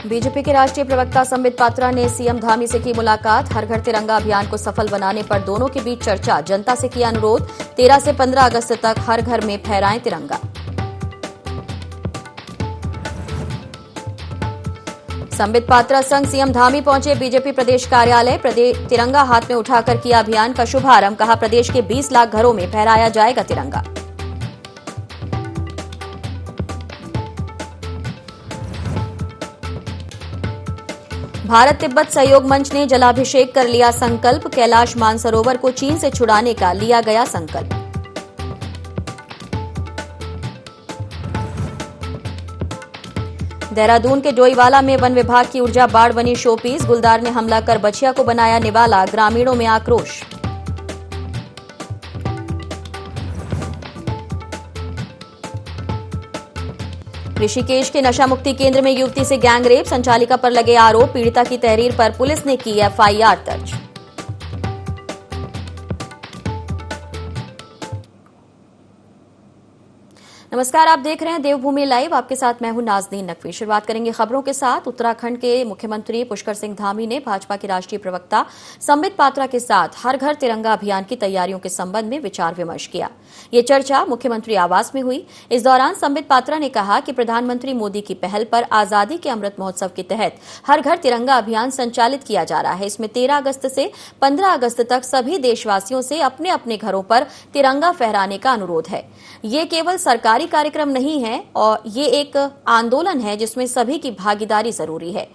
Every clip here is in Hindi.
बीजेपी के राष्ट्रीय प्रवक्ता संबित पात्रा ने सीएम धामी से की मुलाकात। हर घर तिरंगा अभियान को सफल बनाने पर दोनों के बीच चर्चा। जनता से किया अनुरोध, 13 से 15 अगस्त तक हर घर में फहराएं तिरंगा। संबित पात्रा संग सीएम धामी पहुंचे बीजेपी प्रदेश कार्यालय। तिरंगा हाथ में उठाकर किया अभियान का शुभारंभ। कहा, प्रदेश के 20 लाख घरों में फहराया जाएगा तिरंगा। भारत तिब्बत सहयोग मंच ने जलाभिषेक कर लिया संकल्प। कैलाश मानसरोवर को चीन से छुड़ाने का लिया गया संकल्प। देहरादून के डोईवाला में वन विभाग की ऊर्जा बाढ़ बनी शोपीस। गुलदार ने हमला कर बछिया को बनाया निवाला। ग्रामीणों में आक्रोश। ऋषिकेश के नशा मुक्ति केंद्र में युवती से गैंगरेप। संचालिका पर लगे आरोप। पीड़िता की तहरीर पर पुलिस ने की एफआईआर दर्ज। नमस्कार, आप देख रहे हैं देवभूमि लाइव। आपके साथ मैं हूं नाज़नीन नकवी। शुरुआत करेंगे खबरों के साथ। उत्तराखंड के मुख्यमंत्री पुष्कर सिंह धामी ने भाजपा के राष्ट्रीय प्रवक्ता संबित पात्रा के साथ हर घर तिरंगा अभियान की तैयारियों के संबंध में विचार विमर्श किया। ये चर्चा मुख्यमंत्री आवास में हुई। इस दौरान संबित पात्रा ने कहा कि प्रधानमंत्री मोदी की पहल पर आजादी के अमृत महोत्सव के तहत हर घर तिरंगा अभियान संचालित किया जा रहा है। इसमें 13 अगस्त से 15 अगस्त तक सभी देशवासियों से अपने अपने घरों पर तिरंगा फहराने का अनुरोध है। ये केवल सरकारी कार्यक्रम नहीं है और ये एक आंदोलन है जिसमें सभी की भागीदारी जरूरी है।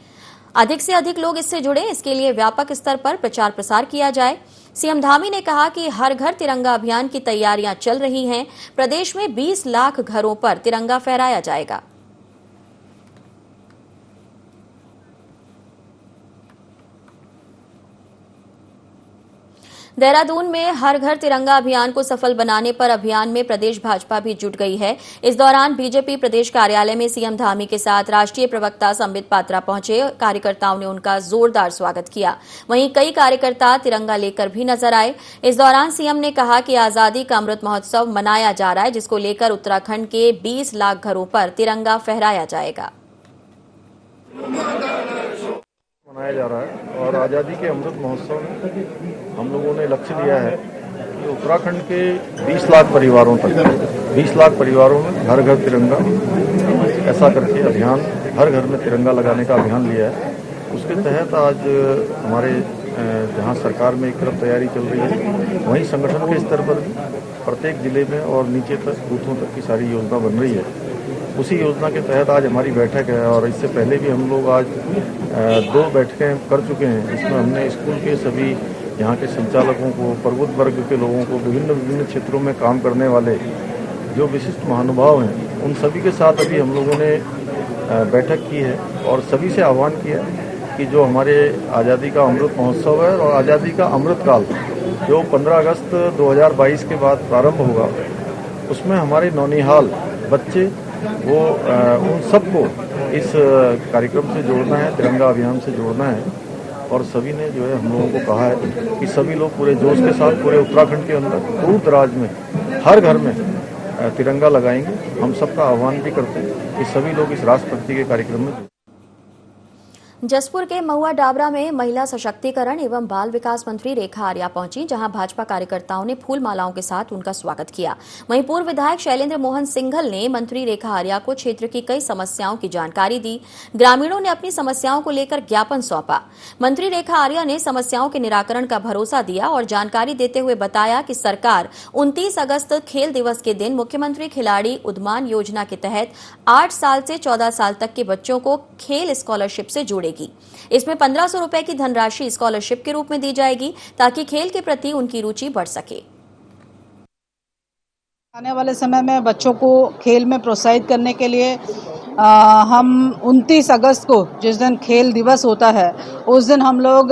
अधिक से अधिक लोग इससे जुड़े, इसके लिए व्यापक स्तर पर प्रचार प्रसार किया जाए। सीएम धामी ने कहा कि हर घर तिरंगा अभियान की तैयारियां चल रही हैं। प्रदेश में 20 लाख घरों पर तिरंगा फहराया जाएगा। देहरादून में हर घर तिरंगा अभियान को सफल बनाने पर अभियान में प्रदेश भाजपा भी जुट गई है। इस दौरान बीजेपी प्रदेश कार्यालय में सीएम धामी के साथ राष्ट्रीय प्रवक्ता संबित पात्रा पहुंचे। कार्यकर्ताओं ने उनका जोरदार स्वागत किया। वहीं कई कार्यकर्ता तिरंगा लेकर भी नजर आए। इस दौरान सीएम ने कहा कि आजादी का अमृत महोत्सव मनाया जा रहा है, जिसको लेकर उत्तराखंड के 20 लाख घरों पर तिरंगा फहराया जाएगा। मनाया जा रहा है और आज़ादी के अमृत महोत्सव में हम लोगों ने लक्ष्य लिया है कि उत्तराखंड के 20 लाख परिवारों तक 20 लाख परिवारों में घर घर तिरंगा, ऐसा करके अभियान, हर घर में तिरंगा लगाने का अभियान लिया है। उसके तहत आज हमारे जहां सरकार में एक तरफ तैयारी चल रही है, वहीं संगठन के स्तर पर भी प्रत्येक जिले में और नीचे तक बूथों तक की सारी योजना बन रही है। उसी योजना के तहत आज हमारी बैठक है और इससे पहले भी हम लोग आज 2 बैठकें कर चुके हैं। इसमें हमने स्कूल के सभी यहाँ के संचालकों को, प्रबुद्ध वर्ग के लोगों को, विभिन्न क्षेत्रों में काम करने वाले जो विशिष्ट महानुभाव हैं, उन सभी के साथ अभी हम लोगों ने बैठक की है और सभी से आह्वान किया कि जो हमारे आज़ादी का अमृत महोत्सव है और आज़ादी का अमृत काल जो 15 अगस्त 2022 के बाद प्रारंभ होगा, उसमें हमारे नौनिहाल बच्चे वो उन सबको इस कार्यक्रम से जोड़ना है, तिरंगा अभियान से जोड़ना है। और सभी ने जो है हम लोगों को कहा है कि सभी लोग पूरे जोश के साथ पूरे उत्तराखंड के अंदर दूर दराज में हर घर में तिरंगा लगाएंगे। हम सबका आह्वान भी करते हैं कि सभी लोग इस राष्ट्रभक्ति के कार्यक्रम में। जसपुर के महुआ डाबरा में महिला सशक्तिकरण एवं बाल विकास मंत्री रेखा आर्या पहुंची, जहां भाजपा कार्यकर्ताओं ने फूल मालाओं के साथ उनका स्वागत किया। वहीं पूर्व विधायक शैलेंद्र मोहन सिंघल ने मंत्री रेखा आर्या को क्षेत्र की कई समस्याओं की जानकारी दी। ग्रामीणों ने अपनी समस्याओं को लेकर ज्ञापन सौंपा। मंत्री रेखा आर्या ने समस्याओं के निराकरण का भरोसा दिया और जानकारी देते हुए बताया कि सरकार 29 अगस्त खेल दिवस के दिन मुख्यमंत्री खिलाड़ी उद्यमान योजना के तहत 8 साल से 14 साल तक के बच्चों को खेल स्कॉलरशिप से जोड़ेगी। इसमें 1500 रुपए की धनराशि स्कॉलरशिप के रूप में दी जाएगी ताकि खेल के प्रति उनकी रुचि बढ़ सके। आने वाले समय में बच्चों को खेल में प्रोत्साहित करने के लिए हम 29 अगस्त को जिस दिन खेल दिवस होता है, उस दिन हम लोग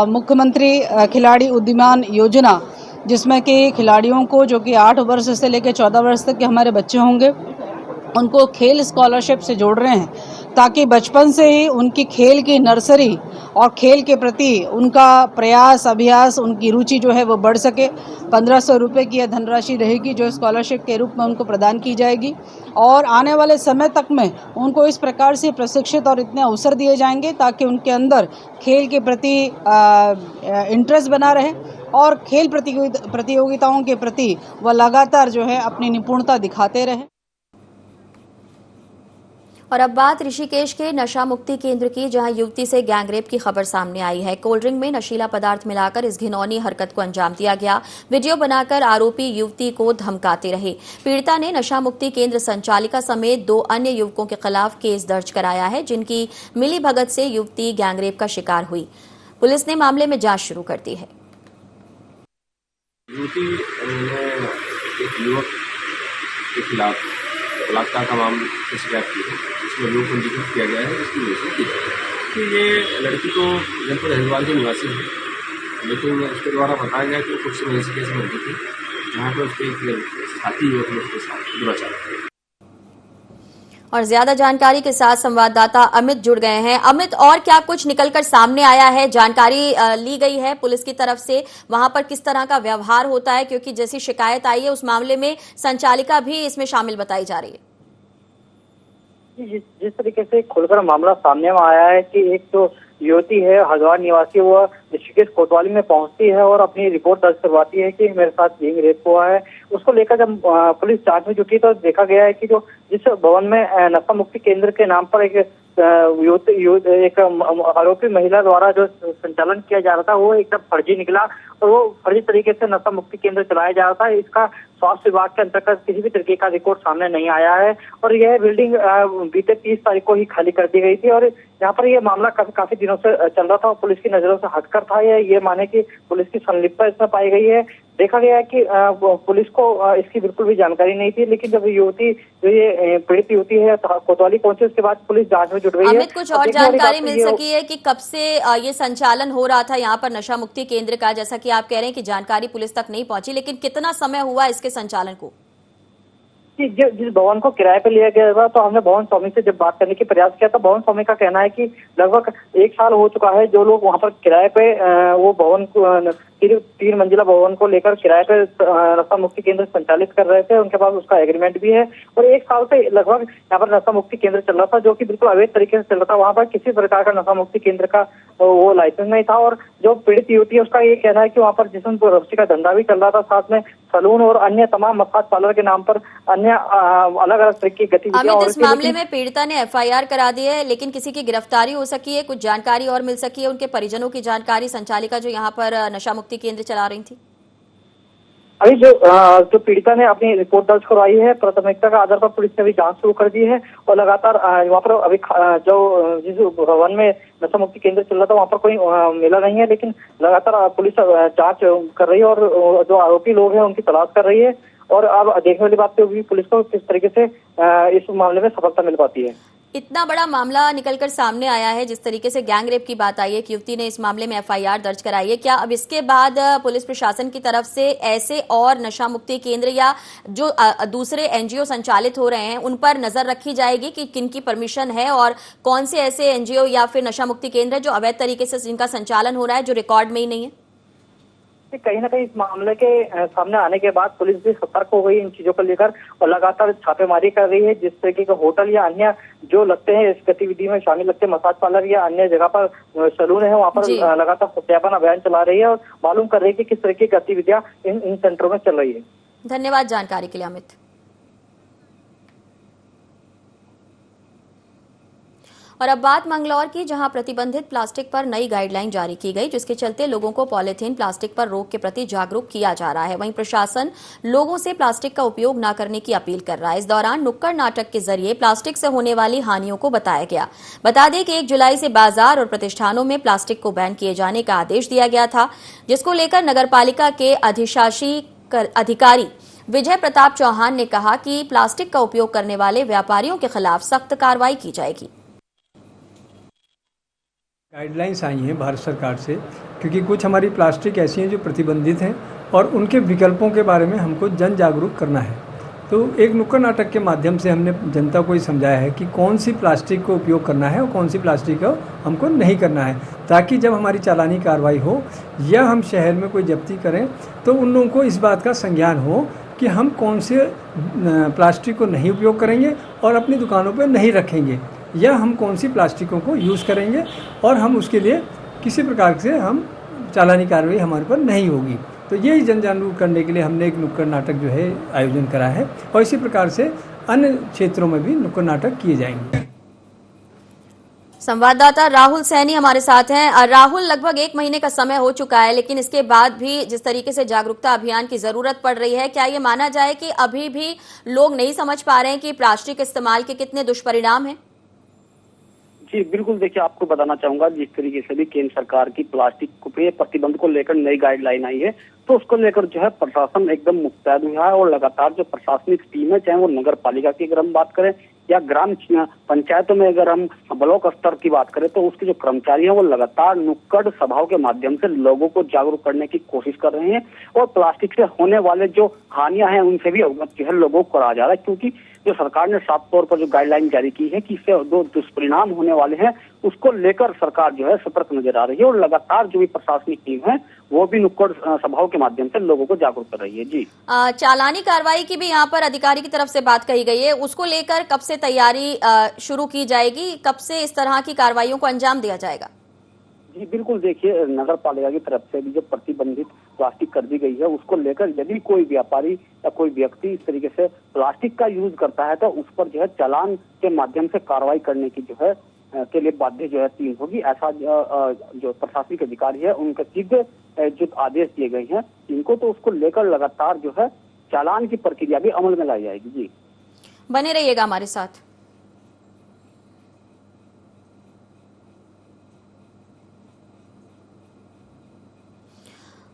मुख्यमंत्री खिलाड़ी उद्यमान योजना, जिसमें कि खिलाड़ियों को जो कि 8 वर्ष से लेकर 14 वर्ष तक के हमारे बच्चे होंगे, उनको खेल स्कॉलरशिप से जोड़ रहे हैं ताकि बचपन से ही उनकी खेल की नर्सरी और खेल के प्रति उनका प्रयास अभ्यास उनकी रुचि जो है वो बढ़ सके। 1500 रुपये की यह धनराशि रहेगी जो स्कॉलरशिप के रूप में उनको प्रदान की जाएगी और आने वाले समय तक में उनको इस प्रकार से प्रशिक्षित और इतने अवसर दिए जाएंगे ताकि उनके अंदर खेल के प्रति इंटरेस्ट बना रहे और खेल प्रतियोगिताओं के प्रति वह लगातार जो है अपनी निपुणता दिखाते रहे। और अब बात ऋषिकेश के नशा मुक्ति केंद्र की, जहां युवती से गैंगरेप की खबर सामने आई है। कोल्ड ड्रिंक में नशीला पदार्थ मिलाकर इस घिनौनी हरकत को अंजाम दिया गया। वीडियो बनाकर आरोपी युवती को धमकाते रहे। पीड़िता ने नशा मुक्ति केंद्र संचालिका समेत 2 अन्य युवकों के खिलाफ केस दर्ज कराया है, जिनकी मिलीभगत से युवती गैंगरेप का शिकार हुई। पुलिस ने मामले में जांच शुरू कर दी है। युवती ने एक युवक के खिलाफ बलात्कार का मामला की शिकायत की है, जिसमें लोग पंजीकृत किया गया है। इसकी वजह से कि ये लड़की तो जनपद हरिद्वार की निवासी है, लेकिन उसके द्वारा बताया गया कि कुछ समय से केस में रहती थी, जहाँ पर उसके एक साथी युवक ने उसके साथ दुराचार किया। और ज्यादा जानकारी के साथ संवाददाता अमित जुड़ गए हैं। अमित, और क्या कुछ निकलकर सामने आया है? जानकारी ली गई है पुलिस की तरफ से, वहां पर किस तरह का व्यवहार होता है, क्योंकि जैसी शिकायत आई है उस मामले में संचालिका भी इसमें शामिल बताई जा रही है। जिस तरीके से खुलकर मामला सामने में आया है कि एक तो युवती है हरिद्वार निवासी, वो ऋषिकेश कोतवाली में पहुंचती है और अपनी रिपोर्ट दर्ज करवाती है कि मेरे साथ गैंग रेप हुआ है। उसको लेकर जब पुलिस जांच में जुटी तो देखा गया है कि जो जिस भवन में नशा मुक्ति केंद्र के नाम पर एक आरोपी महिला द्वारा जो संचालन किया जा रहा था वो एकदम फर्जी निकला और वो फर्जी तरीके से नशा मुक्ति केंद्र चलाया जा रहा था। इसका स्वास्थ्य विभाग के अंतर्गत किसी भी तरीके का रिकॉर्ड सामने नहीं आया है और यह बिल्डिंग बीते 30 तारीख को ही खाली कर दी गई थी और यहाँ पर यह मामला काफी दिनों से चल रहा था और पुलिस की नजरों से हटकर था। ये माने कि पुलिस की संलिप्तता इसमें पाई गई है। देखा गया है कि पुलिस को इसकी बिल्कुल भी जानकारी नहीं थी, लेकिन जब युवती जो ये पीड़ित युवती है कोतवाली पहुंची उसके बाद पुलिस जांच में जुट गई है। अमित, कुछ और जानकारी मिल सकी है कि कब से ये संचालन हो रहा था यहाँ पर नशा मुक्ति केंद्र का? जैसा कि आप कह रहे हैं कि जानकारी पुलिस तक नहीं पहुंची, लेकिन कितना समय हुआ इसके संचालन को? जिस भवन को किराए पे लिया गया था तो हमने भवन स्वामी से जब बात करने की प्रयास किया तो भवन स्वामी का कहना है कि लगभग 1 साल हो चुका है जो लोग वहां पर किराए पे वो भवन को 3 मंजिला भवन को लेकर किराए पे नशा मुक्ति केंद्र संचालित कर रहे थे, उनके पास उसका एग्रीमेंट भी है और 1 साल से लगभग यहाँ पर नशा मुक्ति केंद्र चल रहा था जो कि बिल्कुल अवैध तरीके से चल रहा था। वहाँ पर किसी प्रकार का नशा मुक्ति केंद्र का वो लाइसेंस नहीं था और जो पीड़ित युवती है उसका ये कहना है कि वहाँ पर जिसम रस्सी का धंधा भी चल रहा था, साथ में सलून और अन्य तमाम मसाज पार्लर के नाम पर अन्य अलग अलग तरीके की गतिविधियां। अमित, इस मामले में पीड़िता ने FIR करा दी है, लेकिन किसी की गिरफ्तारी हो सकी है? कुछ जानकारी और मिल सकी है? उनके परिजनों की जानकारी, संचालिका जो यहाँ पर नशा मुक्ति केंद्र चला रही थी? अभी जो पीड़िता ने अपनी रिपोर्ट दर्ज करवाई है, प्राथमिकता का आधार पर पुलिस ने अभी जांच शुरू कर दी है और लगातार वहाँ पर अभी जो जिस भवन में नशा मुक्ति केंद्र चल रहा था वहाँ पर कोई मिला नहीं है, लेकिन लगातार पुलिस जांच कर रही है और जो आरोपी लोग हैं उनकी तलाश कर रही है और अब देखने वाली बात होगी पुलिस को किस तरीके से इस मामले में सफलता मिल पाती है। इतना बड़ा मामला निकलकर सामने आया है, जिस तरीके से गैंग रेप की बात आई है कि युवती ने इस मामले में FIR दर्ज कराई है, क्या अब इसके बाद पुलिस प्रशासन की तरफ से ऐसे और नशा मुक्ति केंद्र या जो दूसरे NGO संचालित हो रहे हैं उन पर नजर रखी जाएगी कि किनकी परमिशन है और कौन से ऐसे NGO या फिर नशा मुक्ति केंद्र जो अवैध तरीके से जिनका संचालन हो रहा है, जो रिकॉर्ड में ही नहीं है? कहीं ना कहीं इस मामले के सामने आने के बाद पुलिस भी सतर्क हो गई इन चीजों को लेकर और लगातार छापेमारी कर रही है। जिस तरीके के होटल या अन्य जो लगते हैं इस गतिविधि में शामिल लगते हैं, मसाज पार्लर या अन्य जगह पर सैलून है, वहाँ पर लगातार सत्यापन अभियान चला रही है और मालूम कर रही है कि किस तरह की गतिविधियां इन सेंटरों में चल रही है। धन्यवाद जानकारी के लिए अमित। और अब बात मंगलौर की, जहां प्रतिबंधित प्लास्टिक पर नई गाइडलाइन जारी की गई, जिसके चलते लोगों को पॉलीथीन प्लास्टिक पर रोक के प्रति जागरूक किया जा रहा है। वहीं प्रशासन लोगों से प्लास्टिक का उपयोग न करने की अपील कर रहा है। इस दौरान नुक्कड़ नाटक के जरिए प्लास्टिक से होने वाली हानियों को बताया गया। बता दें कि 1 जुलाई से बाजार और प्रतिष्ठानों में प्लास्टिक को बैन किए जाने का आदेश दिया गया था, जिसको लेकर नगरपालिका के अधिशासी अधिकारी विजय प्रताप चौहान ने कहा कि प्लास्टिक का उपयोग करने वाले व्यापारियों के खिलाफ सख्त कार्रवाई की जाएगी। गाइडलाइंस आई हैं भारत सरकार से, क्योंकि कुछ हमारी प्लास्टिक ऐसी हैं जो प्रतिबंधित हैं और उनके विकल्पों के बारे में हमको जन जागरूक करना है। तो एक नुक्कड़ नाटक के माध्यम से हमने जनता को ये समझाया है कि कौन सी प्लास्टिक को उपयोग करना है और कौन सी प्लास्टिक को हमको नहीं करना है, ताकि जब हमारी चालानी कार्रवाई हो या हम शहर में कोई जब्ती करें तो उन लोगों को इस बात का संज्ञान हो कि हम कौन से प्लास्टिक को नहीं उपयोग करेंगे और अपनी दुकानों पर नहीं रखेंगे, या हम कौन सी प्लास्टिकों को यूज़ करेंगे और हम उसके लिए किसी प्रकार से हम चालानी कार्रवाई हमारे पर नहीं होगी। तो यही जन जागरूक करने के लिए हमने एक नुक्कड़ नाटक जो है आयोजन करा है, और इसी प्रकार से अन्य क्षेत्रों में भी नुक्कड़ नाटक किए जाएंगे। संवाददाता राहुल सैनी हमारे साथ हैं। राहुल, लगभग 1 महीने का समय हो चुका है, लेकिन इसके बाद भी जिस तरीके से जागरूकता अभियान की जरूरत पड़ रही है, क्या ये माना जाए कि अभी भी लोग नहीं समझ पा रहे हैं कि प्लास्टिक इस्तेमाल के कितने दुष्परिणाम हैं? जी बिल्कुल, देखिए आपको बताना चाहूंगा, जिस तरीके से भी केंद्र सरकार की प्लास्टिक पे प्रतिबंध को लेकर नई गाइडलाइन आई है, तो उसको लेकर जो है प्रशासन एकदम मुस्तैद हुआ है। और लगातार जो प्रशासनिक टीम है, चाहे वो नगर पालिका की अगर हम बात करें या ग्राम पंचायतों में अगर हम ब्लॉक स्तर की बात करें, तो उसके जो कर्मचारी हैं वो लगातार नुक्कड़ सभाओं के माध्यम से लोगों को जागरूक करने की कोशिश कर रहे हैं। और प्लास्टिक से होने वाले जो हानियां हैं उनसे भी अवगत जो है लोगों को करा जा रहा है, क्योंकि जो सरकार ने साफ तौर पर जो गाइडलाइन जारी की है कि इससे जो दुष्परिणाम होने वाले हैं उसको लेकर सरकार जो है सतर्क नजर आ रही है। और लगातार जो भी प्रशासनिक टीम है वो भी नुक्कड़ सभाओं के माध्यम से लोगों को जागरूक कर रही है। जी, चालानी कार्रवाई की भी यहाँ पर अधिकारी की तरफ से बात कही गई है, उसको लेकर कब से तैयारी शुरू की जाएगी, कब से इस तरह की कार्रवाइयों को अंजाम दिया जाएगा? जी बिल्कुल, देखिए नगर पालिका की तरफ से भी जो प्रतिबंधित प्लास्टिक कर दी गई है उसको लेकर यदि कोई व्यापारी या कोई व्यक्ति इस तरीके से प्लास्टिक का यूज करता है तो उस पर जो है चालान के माध्यम से कार्रवाई करने की जो है के लिए बाध्य जो है टीम होगी। ऐसा जो प्रशासनिक अधिकारी है उनके सीधे जो आदेश दिए गए हैं इनको, तो उसको लेकर लगातार जो है चालान की प्रक्रिया भी अमल में लाई जाएगी। जी, बने रहिएगा हमारे साथ।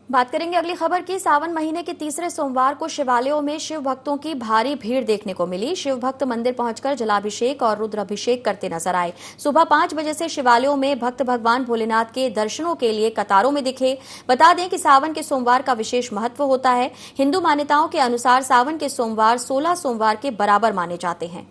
बात करेंगे अगली खबर की। सावन महीने के तीसरे सोमवार को शिवालयों में शिव भक्तों की भारी भीड़ देखने को मिली। शिव भक्त मंदिर पहुंचकर जलाभिषेक और रुद्राभिषेक करते नजर आए। सुबह 5 बजे से शिवालयों में भक्त भगवान भोलेनाथ के दर्शनों के लिए कतारों में दिखे। बता दें कि सावन के सोमवार का विशेष महत्व होता है। हिंदू मान्यताओं के अनुसार सावन के सोमवार 16 सोमवार के बराबर माने जाते हैं।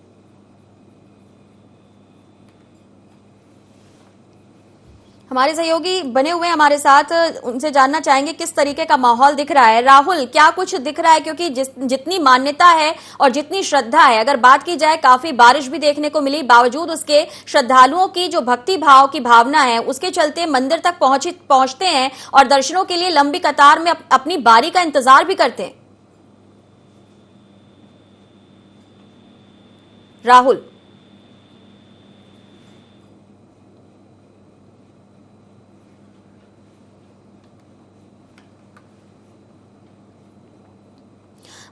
हमारे सहयोगी बने हुए हमारे साथ, उनसे जानना चाहेंगे किस तरीके का माहौल दिख रहा है। राहुल, क्या कुछ दिख रहा है? क्योंकि जितनी मान्यता है और जितनी श्रद्धा है, अगर बात की जाए, काफी बारिश भी देखने को मिली, बावजूद उसके श्रद्धालुओं की जो भक्ति भाव की भावना है उसके चलते मंदिर तक पहुंचते हैं और दर्शनों के लिए लंबी कतार में अपनी बारी का इंतजार भी करते हैं। राहुल,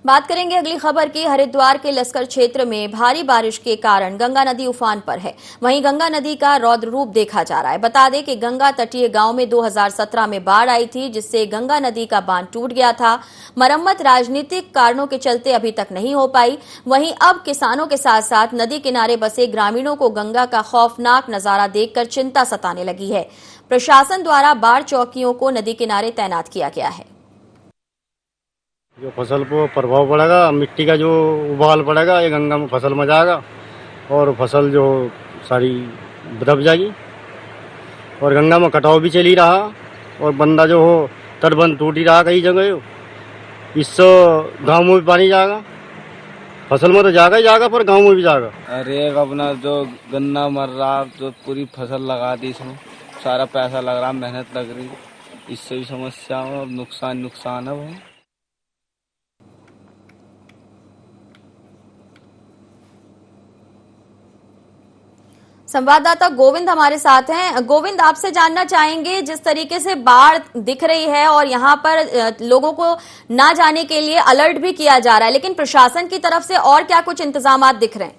बात करेंगे अगली खबर की। हरिद्वार के लश्कर क्षेत्र में भारी बारिश के कारण गंगा नदी उफान पर है। वहीं गंगा नदी का रौद्र रूप देखा जा रहा है। बता दें कि गंगा तटीय गांव में 2017 में बाढ़ आई थी, जिससे गंगा नदी का बांध टूट गया था। मरम्मत राजनीतिक कारणों के चलते अभी तक नहीं हो पाई। वहीं अब किसानों के साथ साथ नदी किनारे बसे ग्रामीणों को गंगा का खौफनाक नजारा देखकर चिंता सताने लगी है। प्रशासन द्वारा बाढ़ चौकियों को नदी किनारे तैनात किया गया है। जो फसल को प्रभाव पड़ेगा, मिट्टी का जो उबाल पड़ेगा, ये गंगा में फसल में जाएगा और फसल जो सारी दब जाएगी। और गंगा में कटाव भी चल ही रहा और बंदा जो हो तटबंध टूट ही रहा कई जगह, इससे गाँव में भी पानी जाएगा। फसल में तो जाएगा ही जाएगा, पर गाँव में भी जाएगा। अरे अपना जो गन्ना मर रहा, जो पूरी फसल लगा दी, इसमें सारा पैसा लग रहा, मेहनत लग रही, इससे भी समस्या और नुकसान है वो। संवाददाता गोविंद हमारे साथ हैं। गोविंद, आपसे जानना चाहेंगे, जिस तरीके से बाढ़ दिख रही है और यहाँ पर लोगों को ना जाने के लिए अलर्ट भी किया जा रहा है, लेकिन प्रशासन की तरफ से और क्या कुछ इंतजाम दिख रहे हैं?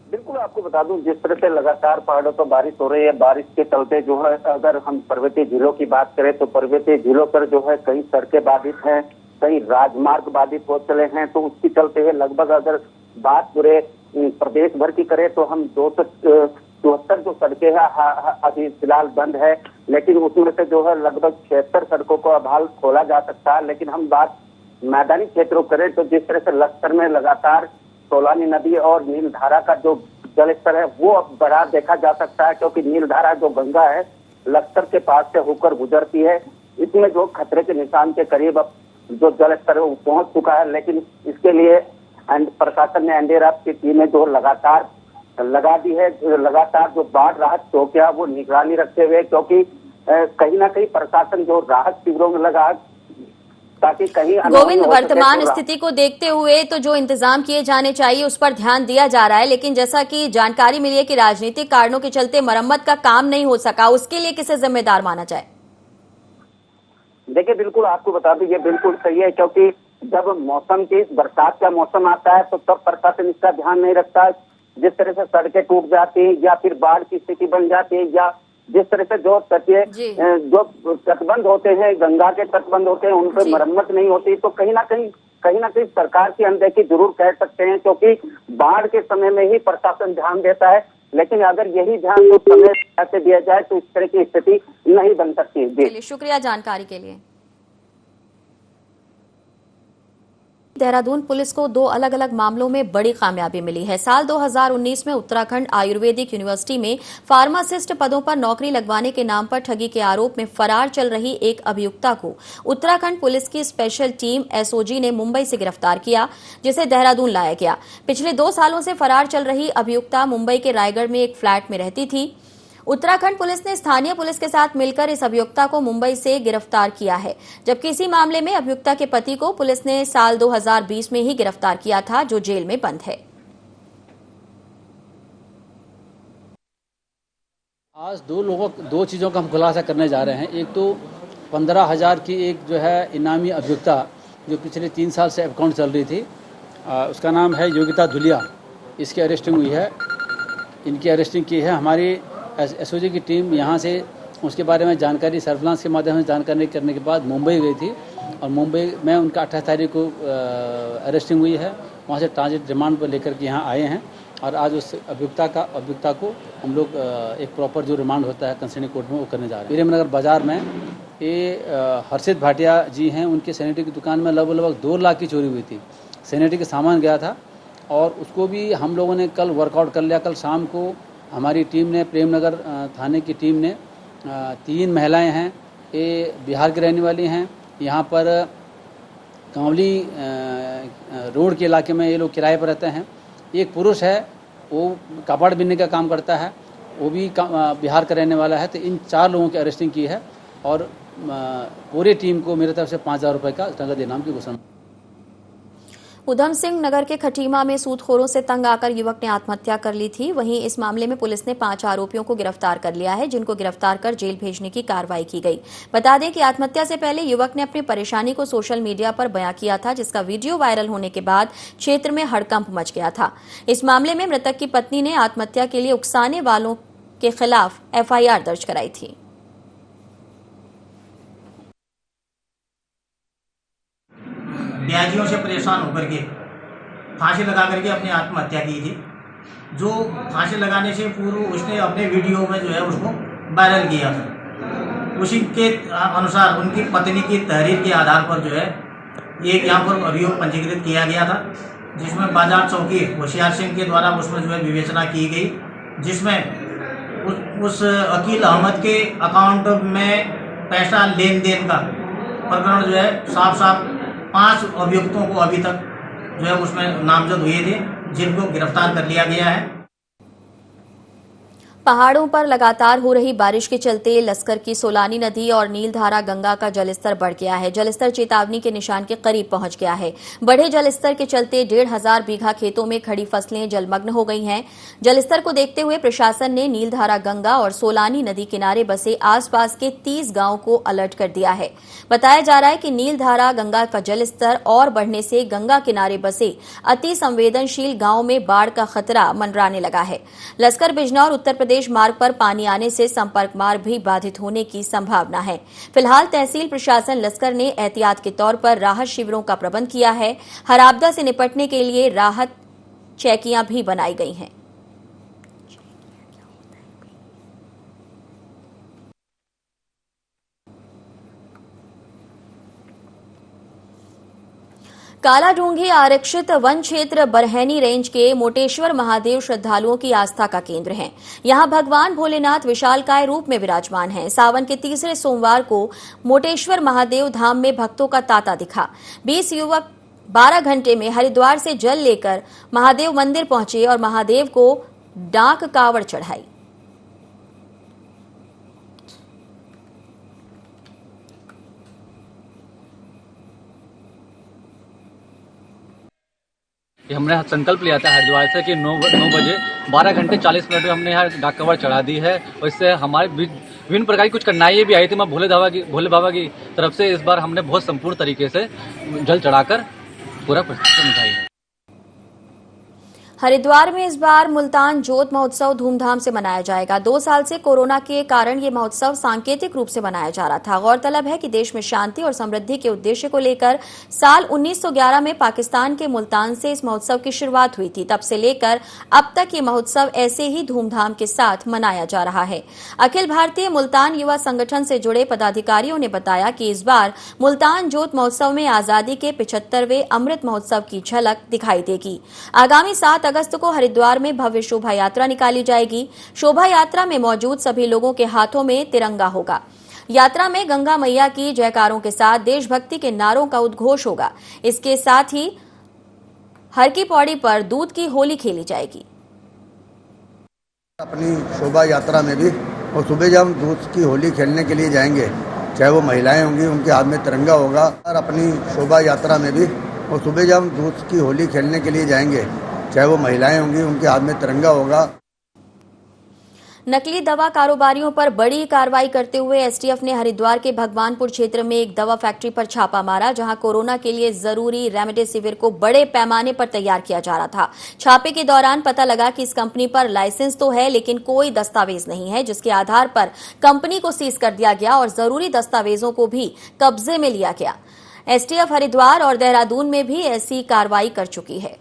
बिल्कुल, आपको बता दूं, जिस तरह से लगातार पहाड़ों पर बारिश हो रही है, बारिश के चलते जो है, अगर हम पर्वतीय जिलों की बात करें तो पर्वतीय जिलों पर जो है कई सड़कें बाधित हैं, कई राजमार्ग बाधित हो चले हैं। तो उसके चलते हुए लगभग अगर बात पूरे प्रदेश भर की करें तो हम 274 जो सड़कें हैं अभी फिलहाल बंद है, लेकिन उसमें से जो है लगभग 76 सड़कों को अब हाल खोला जा सकता है। लेकिन हम बात मैदानी क्षेत्रों करें तो जिस तरह से लश्कर में लगातार सोलानी नदी और नीलधारा का जो जल स्तर है वो अब बढ़ा देखा जा सकता है, क्योंकि नीलधारा जो गंगा है लश्कर के पास से होकर गुजरती है। इसमें जो खतरे के निशान के करीब अब जो जल स्तर है वो पहुंच चुका है, लेकिन इसके लिए प्रशासन ने एनडीआरएफ की टीमें जो लगातार लगा दी है, लगातार जो बाढ़ राहत चौकियां वो निगरानी रखते हुए, क्योंकि कहीं ना कहीं प्रशासन जो राहत शिविरों में लगा ताकि कहीं गोविंद, वर्तमान स्थिति को देखते हुए तो जो इंतजाम किए जाने चाहिए उस पर ध्यान दिया जा रहा है, लेकिन जैसा कि जानकारी मिली है कि राजनीतिक कारणों के चलते मरम्मत का काम नहीं हो सका, उसके लिए किसे जिम्मेदार माना जाए? देखिए, बिल्कुल आपको बता दूं ये बिल्कुल सही है, क्योंकि जब मौसम की बरसात का मौसम आता है तो तब प्रशासन इसका ध्यान नहीं रखता। जिस तरह से सड़कें टूट जाती है या फिर बाढ़ की स्थिति बन जाती है, या जिस तरह से जो तटीय जो तटबंध होते हैं, गंगा के तटबंध होते हैं, उन पर मरम्मत नहीं होती, तो कहीं ना कहीं सरकार की अनदेखी जरूर कह सकते हैं, क्योंकि बाढ़ के समय में ही प्रशासन ध्यान देता है, लेकिन अगर यही ध्यान उस समय ऐसे दिया जाए तो इस तरह की स्थिति नहीं बन सकती। चलिए, शुक्रिया जानकारी के लिए। देहरादून पुलिस को 2 अलग अलग मामलों में बड़ी कामयाबी मिली है। साल 2019 में उत्तराखंड आयुर्वेदिक यूनिवर्सिटी में फार्मासिस्ट पदों पर नौकरी लगवाने के नाम पर ठगी के आरोप में फरार चल रही एक अभियुक्ता को उत्तराखंड पुलिस की स्पेशल टीम एसओजी ने मुंबई से गिरफ्तार किया, जिसे देहरादून लाया गया। पिछले 2 सालों से फरार चल रही अभियुक्ता मुंबई के रायगढ़ में एक फ्लैट में रहती थी। उत्तराखंड पुलिस ने स्थानीय पुलिस के साथ मिलकर इस अभियुक्ता को मुंबई से गिरफ्तार किया है, जबकि इसी मामले में अभियुक्ता के पति को पुलिस ने साल 2020 में ही गिरफ्तार किया था, जो जेल में बंद है। आज 2 चीज़ों का हम खुलासा करने जा रहे हैं। एक तो 15,000 की एक जो है इनामी अभियुक्ता जो पिछले 3 साल से अकाउंट चल रही थी, उसका नाम है योगिता धुलिया। इसकी अरेस्टिंग हुई है, इनकी अरेस्टिंग की है। हमारी एसओजी की टीम यहाँ से उसके बारे में जानकारी सर्विलांस के माध्यम से जानकारी करने के बाद मुंबई गई थी, और मुंबई में उनका 28 तारीख को अरेस्टिंग हुई है। वहाँ से ट्रांजिट रिमांड पर लेकर के यहाँ आए हैं, और आज उस अभियुक्ता को हम लोग एक प्रॉपर जो रिमांड होता है कंसर्निंग कोर्ट में वो करने जा रहे हैं। वीरेंद्रनगर बाजार में ये हर्षित भाटिया जी हैं, उनके सैनिटरी की दुकान में लगभग 2 लाख की चोरी हुई थी। सैनिटरी का सामान गया था, और उसको भी हम लोगों ने कल वर्कआउट कर लिया। कल शाम को हमारी टीम ने, प्रेमनगर थाने की टीम ने, 3 महिलाएं हैं, ये बिहार की रहने वाली हैं। यहाँ पर कांवली रोड के इलाके में ये लोग किराए पर रहते हैं। एक पुरुष है, वो कपड़ बिनने का काम करता है, वो भी बिहार का रहने वाला है। तो इन 4 लोगों की अरेस्टिंग की है, और पूरी टीम को मेरे तरफ से 5,000 रुपये का नगद इनाम की घोषणा। उधम सिंह नगर के खटीमा में सूदखोरों से तंग आकर युवक ने आत्महत्या कर ली थी। वहीं इस मामले में पुलिस ने 5 आरोपियों को गिरफ्तार कर लिया है, जिनको गिरफ्तार कर जेल भेजने की कार्रवाई की गई। बता दें कि आत्महत्या से पहले युवक ने अपनी परेशानी को सोशल मीडिया पर बयां किया था, जिसका वीडियो वायरल होने के बाद क्षेत्र में हड़कंप मच गया था। इस मामले में मृतक की पत्नी ने आत्महत्या के लिए उकसाने वालों के खिलाफ एफआईआर दर्ज कराई थी। ब्याजियों से परेशान होकर के फांसी लगा करके अपनी आत्महत्या की थी। जो फांसी लगाने से पूर्व उसने अपने वीडियो में जो है उसको वायरल किया था। उसी के अनुसार उनकी पत्नी की तहरीर के आधार पर जो है एक यहाँ पर अभियोग पंजीकृत किया गया था, जिसमें बाजार चौकी होशियार सिंह के द्वारा उसमें जो है विवेचना की गई, जिसमें उस अकील अहमद के अकाउंट में पैसा लेन देन का प्रकरण जो है साफ 5 अभियुक्तों को अभी तक जो है उसमें नामजद हुए थे, जिनको गिरफ्तार कर लिया गया है। पहाड़ों पर लगातार हो रही बारिश के चलते लस्कर की सोलानी नदी और नीलधारा गंगा का जलस्तर बढ़ गया है। जलस्तर चेतावनी के निशान के करीब पहुंच गया है। बढ़े जलस्तर के चलते 1,500 बीघा खेतों में खड़ी फसलें जलमग्न हो गई हैं। जलस्तर को देखते हुए प्रशासन ने नीलधारा गंगा और सोलानी नदी किनारे बसे आसपास के 30 गांवों को अलर्ट कर दिया है। बताया जा रहा है कि नीलधारा गंगा का जलस्तर और बढ़ने से गंगा किनारे बसे अति संवेदनशील गांवों में बाढ़ का खतरा मंडराने लगा है। लस्कर बिजनौर उत्तर प्रदेश मार्ग पर पानी आने से संपर्क मार्ग भी बाधित होने की संभावना है। फिलहाल तहसील प्रशासन लस्कर ने एहतियात के तौर पर राहत शिविरों का प्रबंध किया है। हर आपदा से निपटने के लिए राहत चौकियां भी बनाई गई हैं। कालाढूंगी आरक्षित वन क्षेत्र बरहैनी रेंज के मोटेश्वर महादेव श्रद्धालुओं की आस्था का केंद्र है। यहां भगवान भोलेनाथ विशालकाय रूप में विराजमान हैं। सावन के तीसरे सोमवार को मोटेश्वर महादेव धाम में भक्तों का तांता दिखा। 20 युवक 12 घंटे में हरिद्वार से जल लेकर महादेव मंदिर पहुंचे और महादेव को डाक कावड़ चढ़ाई। हमने संकल्प लिया था हरिद्वार से कि 9 बजे 12 घंटे 40 मिनट में हमने यहाँ डाक कवर चढ़ा दी है और इससे हमारे विभिन्न प्रकार की कुछ कठिनाइयाँ भी आई थी। मैं भोले बाबा की तरफ से इस बार हमने बहुत संपूर्ण तरीके से जल चढ़ाकर पूरा प्रदर्शन उठाई है। हरिद्वार में इस बार मुल्तान जोत महोत्सव धूमधाम से मनाया जाएगा। 2 साल से कोरोना के कारण ये महोत्सव सांकेतिक रूप से मनाया जा रहा था। गौरतलब है कि देश में शांति और समृद्धि के उद्देश्य को लेकर साल 1911 में पाकिस्तान के मुल्तान से इस महोत्सव की शुरुआत हुई थी। तब से लेकर अब तक ये महोत्सव ऐसे ही धूमधाम के साथ मनाया जा रहा है। अखिल भारतीय मुल्तान युवा संगठन से जुड़े पदाधिकारियों ने बताया कि इस बार मुल्तान जोत महोत्सव में आजादी के 75वें अमृत महोत्सव की झलक दिखाई देगी। आगामी 7 अगस्त को हरिद्वार में भव्य शोभा यात्रा निकाली जाएगी। शोभा यात्रा में मौजूद सभी लोगों के हाथों में तिरंगा होगा। यात्रा में गंगा मैया की जयकारों के साथ देशभक्ति के नारों का उद्घोष होगा। इसके साथ ही हर की पौड़ी पर दूध की होली खेली जाएगी। अपनी शोभा यात्रा में भी और सुबह जब हम दूध की होली खेलने के लिए जाएंगे, चाहे वो महिलाएं होंगी, उनके हाथ में तिरंगा होगा। और अपनी शोभा यात्रा में भी और सुबह जब हम दूध की होली खेलने के लिए जाएंगे, चाहे वो महिलाएं होंगी, उनके हाथ में तिरंगा होगा। नकली दवा कारोबारियों पर बड़ी कार्रवाई करते हुए एसटीएफ ने हरिद्वार के भगवानपुर क्षेत्र में एक दवा फैक्ट्री पर छापा मारा, जहां कोरोना के लिए जरूरी रेमडेसिविर को बड़े पैमाने पर तैयार किया जा रहा था। छापे के दौरान पता लगा कि इस कंपनी पर लाइसेंस तो है, लेकिन कोई दस्तावेज नहीं है, जिसके आधार पर कंपनी को सीज कर दिया गया और जरूरी दस्तावेजों को भी कब्जे में लिया गया। एसटीएफ हरिद्वार और देहरादून में भी ऐसी कार्रवाई कर चुकी है।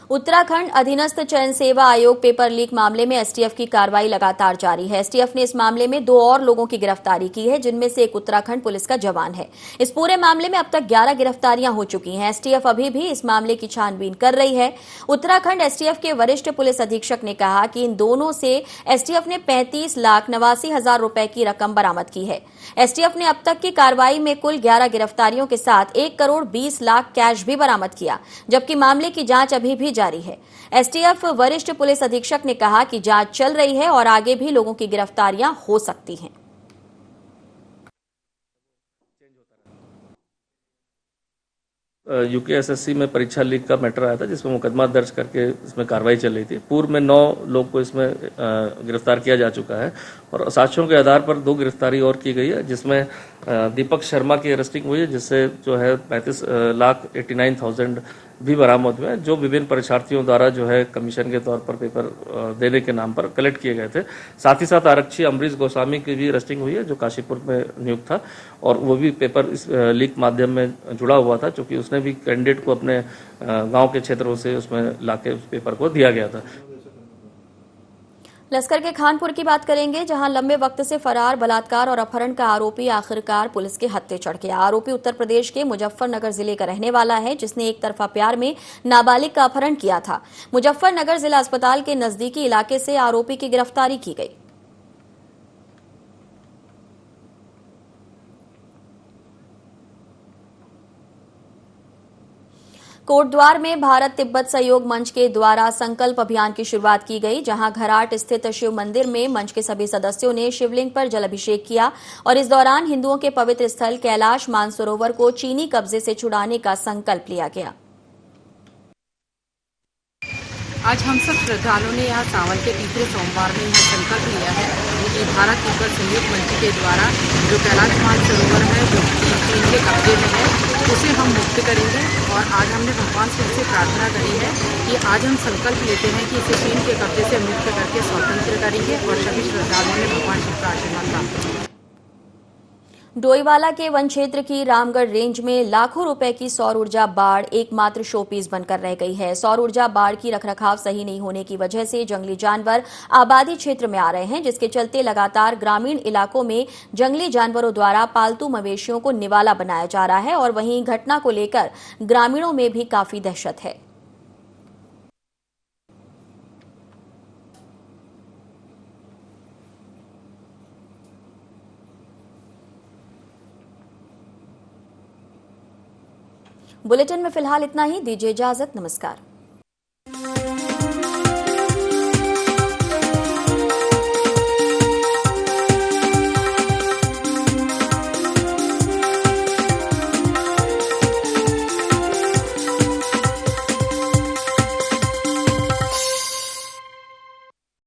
उत्तराखंड अधीनस्थ चयन सेवा आयोग पेपर लीक मामले में एसटीएफ की कार्रवाई लगातार जारी है। एसटीएफ ने इस मामले में 2 और लोगों की गिरफ्तारी की है, जिनमें से एक उत्तराखंड पुलिस का जवान है। इस पूरे मामले में अब तक 11 गिरफ्तारियां हो चुकी हैं। एसटीएफ अभी भी इस मामले की छानबीन कर रही है। उत्तराखंड एसटीएफ के वरिष्ठ पुलिस अधीक्षक ने कहा कि इन दोनों से एसटीएफ ने 35,89,000 रुपए की रकम बरामद की है। एसटीएफ ने अब तक की कार्रवाई में कुल 11 गिरफ्तारियों के साथ 1 करोड़ 20 लाख कैश भी बरामद किया, जबकि मामले की जांच अभी भी जारी है। एसटीएफ वरिष्ठ पुलिस अधीक्षक ने कहा कि जांच चल रही है और आगे भी लोगों की गिरफ्तारियां हो सकती हैं। यूकेएसएससी में परीक्षा लीक का मैटर आया था, जिसमें मुकदमा दर्ज करके इसमें कार्रवाई चल रही थी। पूर्व में 9 लोग को इसमें गिरफ्तार किया जा चुका है और साक्ष्यों के आधार पर 2 गिरफ्तारी और की गई है, जिसमें दीपक शर्मा की अरेस्टिंग हुई है, जिससे जो है 35,89,000 भी बरामद हुए, जो विभिन्न परीक्षार्थियों द्वारा जो है कमीशन के तौर पर पेपर देने के नाम पर कलेक्ट किए गए थे। साथ ही साथ आरक्षी अमरीश गोस्वामी की भी अरेस्टिंग हुई है, जो काशीपुर में नियुक्त था और वो भी पेपर इस लीक माध्यम में जुड़ा हुआ था, क्योंकि उसने भी कैंडिडेट को अपने गांव के क्षेत्रों से उसमें लाके उस पेपर को दिया गया था। लश्कर के खानपुर की बात करेंगे, जहां लंबे वक्त से फरार बलात्कार और अपहरण का आरोपी आखिरकार पुलिस के हत्थे चढ़ गया। आरोपी उत्तर प्रदेश के मुजफ्फरनगर जिले का रहने वाला है, जिसने एक तरफा प्यार में नाबालिग का अपहरण किया था। मुजफ्फरनगर जिला अस्पताल के नजदीकी इलाके से आरोपी की गिरफ्तारी की गई। कोटद्वार में भारत तिब्बत सहयोग मंच के द्वारा संकल्प अभियान की शुरुआत की गई, जहां घराट स्थित शिव मंदिर में मंच के सभी सदस्यों ने शिवलिंग पर जल अभिषेक किया और इस दौरान हिंदुओं के पवित्र स्थल कैलाश मानसरोवर को चीनी कब्जे से छुड़ाने का संकल्प लिया गया। आज हम सब श्रद्धालुओं ने यहाँ सावन के तीसरे सोमवार में यह संकल्प लिया है कि भारत तिब्बत सहयोग मंच के द्वारा जो कैलाश मानसरोवर है, जो चीन के कब्जे में है, उसे हम मुक्त करेंगे। और आज हमने भगवान शिव से प्रार्थना करी है कि आज हम संकल्प लेते हैं कि इसे चीन के कब्जे से मुक्त करके स्वतंत्र करेंगे और सभी श्रद्धालुओं ने भगवान शिव का आशीर्वाद प्राप्त किया। डोईवाला के वन क्षेत्र की रामगढ़ रेंज में लाखों रुपए की सौर ऊर्जा बाड़ एकमात्र शोपीस बनकर रह गई है। सौर ऊर्जा बाड़ की रखरखाव सही नहीं होने की वजह से जंगली जानवर आबादी क्षेत्र में आ रहे हैं, जिसके चलते लगातार ग्रामीण इलाकों में जंगली जानवरों द्वारा पालतू मवेशियों को निवाला बनाया जा रहा है और वहीं घटना को लेकर ग्रामीणों में भी काफी दहशत है। बुलेटिन में फिलहाल इतना ही। दीजिए इजाजत। नमस्कार।